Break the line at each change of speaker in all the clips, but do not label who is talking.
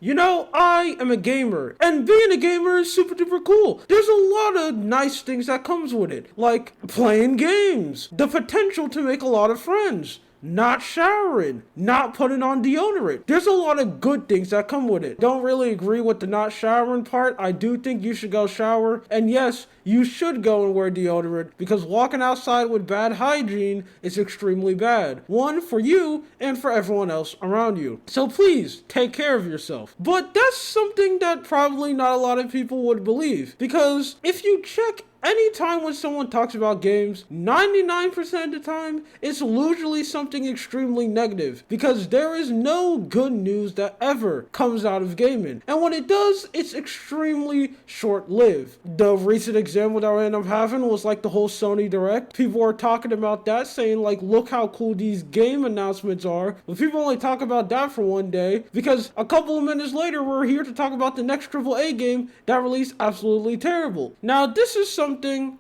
You know, I am a gamer, and being a gamer is super duper cool. There's a lot of nice things that comes with it, like playing games, the potential to make a lot of friends, not showering, not putting on deodorant. There's a lot of good things that come with it. Don't really agree with the not showering part. I do think you should go shower, and yes, you should go and wear deodorant because walking outside with bad hygiene is extremely bad. One, for you and for everyone else around you. So please, take care of yourself. But that's something that probably not a lot of people would believe, because if you check anytime when someone talks about games, 99% of the time, it's usually something extremely negative, because there is no good news that ever comes out of gaming. And when it does, it's extremely short-lived. The recent example that I ended up having was like the whole Sony Direct. People are talking about that, saying like, look how cool these game announcements are. But people only talk about that for one day, because a couple of minutes later, we're here to talk about the next AAA game that released absolutely terrible. Now, this is something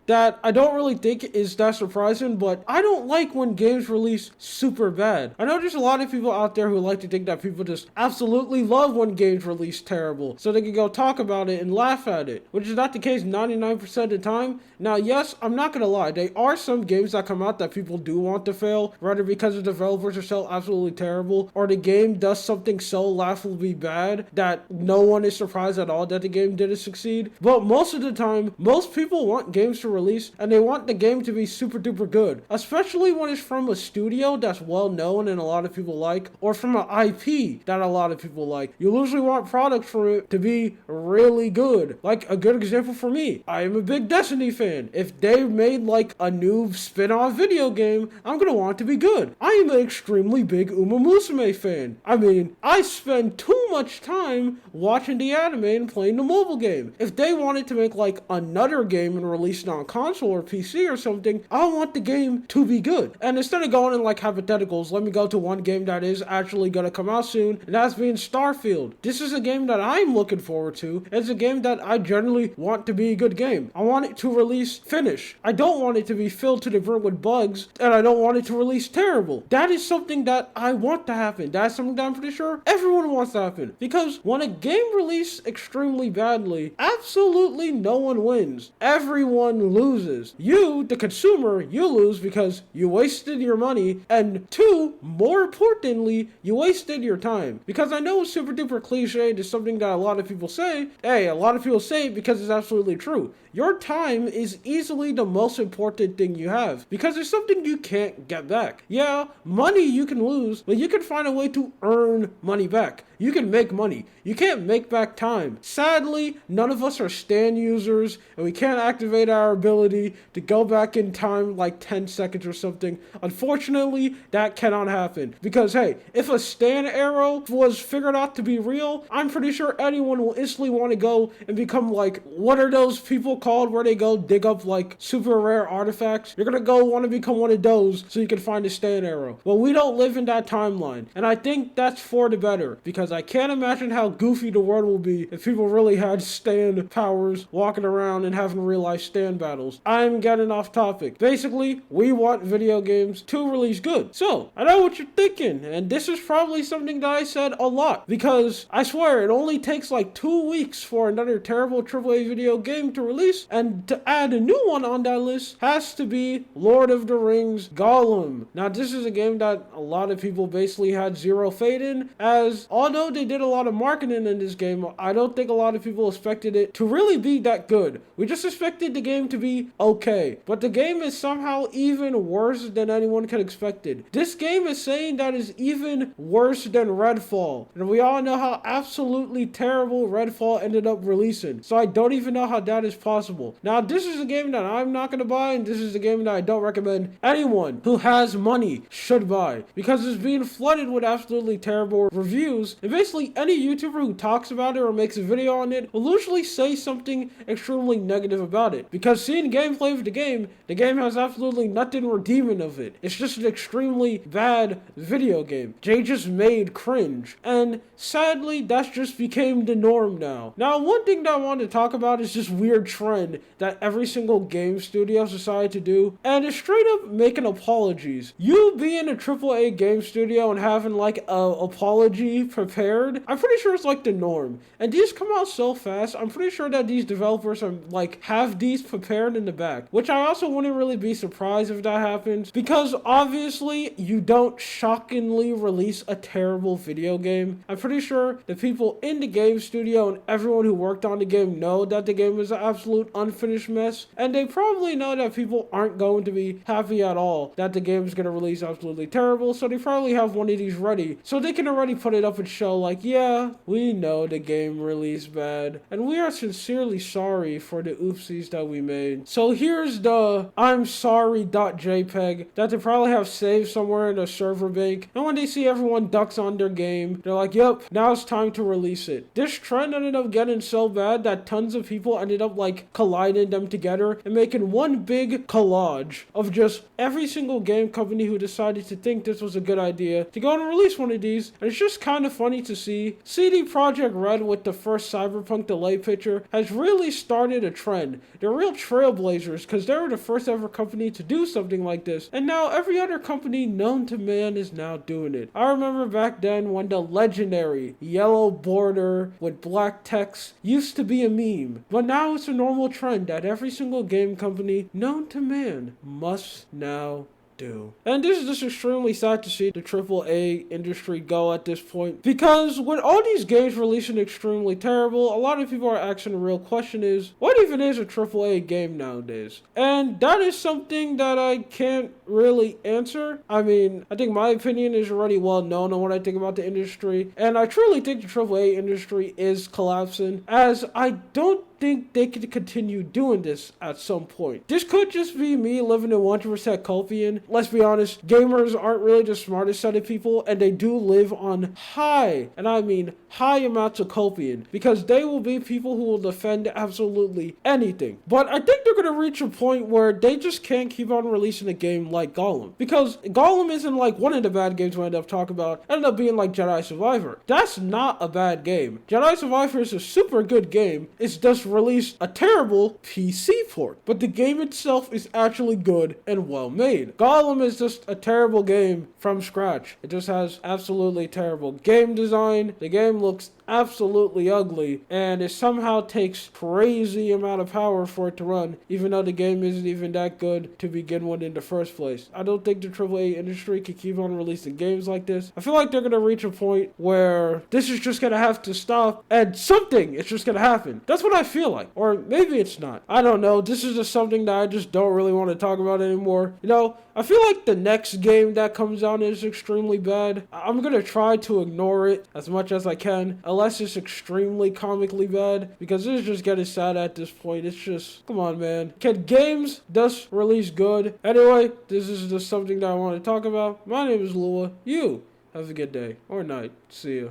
that I don't really think is that surprising, but I don't like when games release super bad. I know there's a lot of people out there who like to think that people just absolutely love when games release terrible, so they can go talk about it and laugh at it, which is not the case 99% of the time. Now, yes, I'm not gonna lie, there are some games that come out that people do want to fail, whether because the developers are so absolutely terrible, or the game does something so laughably bad that no one is surprised at all that the game didn't succeed. But most of the time, most people want games to release, and they want the game to be super duper good, especially when it's from a studio that's well known and a lot of people like, or from an IP that a lot of people like. You usually want products for it to be really good. Like a good example for me, I am a big Destiny fan. If they made like a new spin-off video game, I'm gonna want it to be good. I am an extremely big Uma Musume fan. I mean, I spend too much time watching the anime and playing the mobile game. If they wanted to make like another game and release it on console or PC or something, I want the game to be good. And instead of going in like hypotheticals, let me go to one game that is actually going to come out soon, and that's being Starfield. This is a game that I'm looking forward to. It's a game that I generally want to be a good game. I want it to release finished. I don't want it to be filled to the brim with bugs, and I don't want it to release terrible. That is something that I want to happen. That's something that I'm pretty sure everyone wants to happen. Because when a game releases extremely badly, absolutely no one wins. Everyone loses. You, the consumer, you lose because you wasted your money, and two, more importantly, you wasted your time. Because I know it's super duper cliche, it's something that a lot of people say. Hey, a lot of people say it because it's absolutely true. Your time is easily the most important thing you have, because it's something you can't get back. Yeah, money you can lose, but you can find a way to earn money back. You can make money. You can't make back time. Sadly, none of us are stand users, and we can't activate our ability to go back in time like 10 seconds or something. Unfortunately, that cannot happen. Because hey, if a stand arrow was figured out to be real, I'm pretty sure anyone will instantly want to go and become like, what are those people called where they go dig up like super rare artifacts? You're gonna go want to become one of those so you can find a stand arrow. Well, we don't live in that timeline, and I think that's for the better, because I can't imagine how goofy the world will be if people really had stand powers walking around and having real life stand battles. I'm getting off topic. Basically, we want video games to release good. So, I know what you're thinking, and this is probably something that I said a lot, because I swear it only takes like 2 weeks for another terrible AAA video game to release, and to add a new one on that list has to be Lord of the Rings Gollum. Now, this is a game that a lot of people basically had zero faith in, as although they did a lot of marketing in this game, I don't think a lot of people expected it to really be that good. We just expected the game to be okay, but the game is somehow even worse than anyone could expected. This game is saying that is even worse than Redfall, and we all know how absolutely terrible Redfall ended up releasing, so I don't even know how that is possible. Now, this is a game that I'm not going to buy, and this is a game that I don't recommend anyone who has money should buy, because it's being flooded with absolutely terrible reviews. And basically, any YouTuber who talks about it or makes a video on it will usually say something extremely negative about it. Because seeing gameplay of the game has absolutely nothing redeeming of it. It's just an extremely bad video game. They just made cringe. And sadly, that's just became the norm now. Now, one thing that I want to talk about is this weird trend that every single game studio decided to do, and it's straight up making apologies. You being a AAA game studio and having like a apology prepared prepared, I'm pretty sure it's like the norm. And these come out so fast, I'm pretty sure that these developers are like have these prepared in the back, which I also wouldn't really be surprised if that happens, because obviously you don't shockingly release a terrible video game. I'm pretty sure the people in the game studio and everyone who worked on the game know that the game is an absolute unfinished mess, and they probably know that people aren't going to be happy at all that the game is going to release absolutely terrible, so they probably have one of these ready so they can already put it up and show like, yeah, we know the game released bad and we are sincerely sorry for the oopsies that we made. So here's the I'm sorry.jpg that they probably have saved somewhere in a server bank, and when they see everyone ducks on their game, they're like, yep, now it's time to release it. This trend ended up getting so bad that tons of people ended up like colliding them together and making one big collage of just every single game company who decided to think this was a good idea to go and release one of these. And it's just kind of funny to see CD Projekt Red with the first Cyberpunk delay picture has really started a trend. They're real trailblazers because they were the first ever company to do something like this, and now every other company known to man is now doing it. I remember back then when the legendary yellow border with black text used to be a meme, but now it's a normal trend that every single game company known to man must now do. And this is just extremely sad to see the AAA industry go at this point, because with all these games releasing extremely terrible, a lot of people are asking the real question is, what even is a AAA game nowadays? And that is something that I can't really answer. I mean, I think my opinion is already well known on what I think about the industry, and I truly think the AAA industry is collapsing, as I don't think they could continue doing this at some point. This could just be me living in 100% copium. Let's be honest, gamers aren't really the smartest set of people, and they do live on high, and I mean high amounts of copium, because they will be people who will defend absolutely anything. But I think they're going to reach a point where they just can't keep on releasing a game like Gollum, because Gollum isn't like one of the bad games we end up talking about, ended up being like Jedi Survivor. That's not a bad game. Jedi Survivor is a super good game. It's just released a terrible PC port, but the game itself is actually good and well made. Gollum is just a terrible game from scratch. It just has absolutely terrible game design. The game looks absolutely ugly, and it somehow takes crazy amount of power for it to run, even though the game isn't even that good to begin with in the first place. I don't think the AAA industry can keep on releasing games like this. I feel like they're going to reach a point where this is just going to have to stop, and something is just going to happen. That's what I feel like. Or maybe it's not. I don't know. This is just something that I just don't really want to talk about anymore. You know, I feel like the next game that comes out is extremely bad. I'm going to try to ignore it as much as I can, unless it's extremely comically bad, because it's just getting sad at this point. It's just, come on, man. Can games just release good? Anyway, this is just something that I want to talk about. My name is Lua. You have a good day or night. See ya.